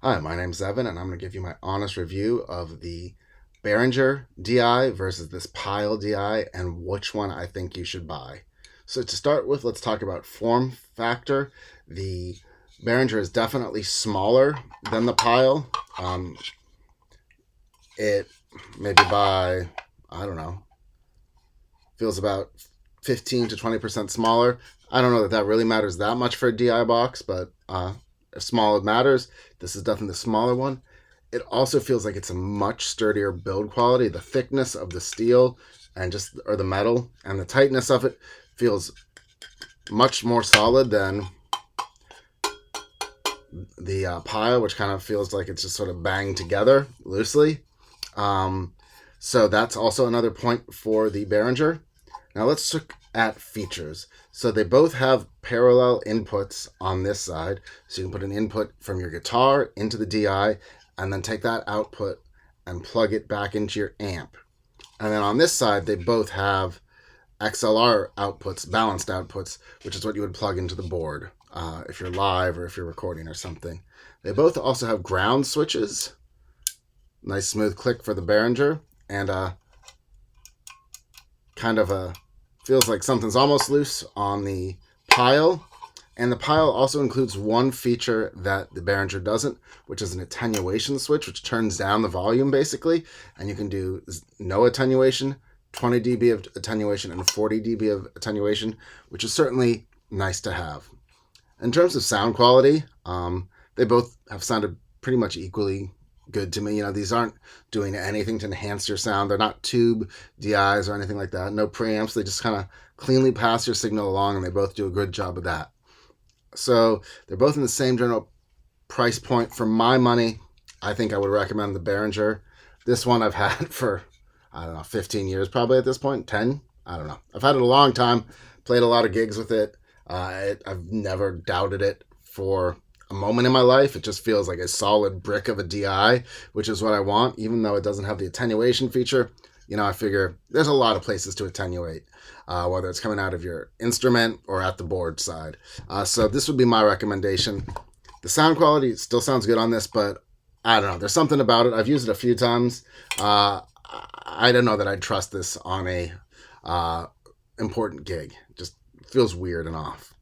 Hi, my name's Evan, and I'm going to give you my honest review of the Behringer DI versus this Pyle DI and which one I think you should buy. So to start with, let's talk about form factor. The Behringer is definitely smaller than the Pyle. It maybe by, I don't know, feels about 15 to 20% smaller. I don't know that that really matters that much for a DI box, but if small it matters, this is definitely the smaller one. It also feels like it's a much sturdier build quality. The thickness of the steel and the metal and the tightness of it feels much more solid than the Pyle, which kind of feels like it's just sort of banged together loosely. So that's also another point for the Behringer. Now let's look at features. So they both have parallel inputs on this side. So you can put an input from your guitar into the DI and then take that output and plug it back into your amp. And then on this side, they both have XLR outputs, balanced outputs, which is what you would plug into the board if you're live or if you're recording or something. They both also have ground switches. Nice smooth click for the Behringer, and kind of a feels like something's almost loose on the Pyle. And the Pyle also includes one feature that the Behringer doesn't, which is an attenuation switch, which turns down the volume basically. And you can do no attenuation, 20 dB of attenuation, and 40 dB of attenuation, which is certainly nice to have. In terms of sound quality, they both have sounded pretty much equally good to me. You know, these aren't doing anything to enhance your sound. They're not tube DIs or anything like that. No preamps. They just kind of cleanly pass your signal along, and they both do a good job of that. So they're both in the same general price point. For my money, I think I would recommend the Behringer. This one I've had for, I don't know, 15 years probably at this point, 10. I don't know. I've had it a long time, played a lot of gigs with it. I've never doubted it for a moment in my life. It just feels like a solid brick of a DI, which is what I want, even though it doesn't have the attenuation feature. You know, I figure there's a lot of places to attenuate, whether it's coming out of your instrument or at the board side. So this would be my recommendation. The sound quality still sounds good on this, but I don't know. There's something about it. I've used it a few times. I don't know that I'd trust this on a important gig. It just feels weird and off.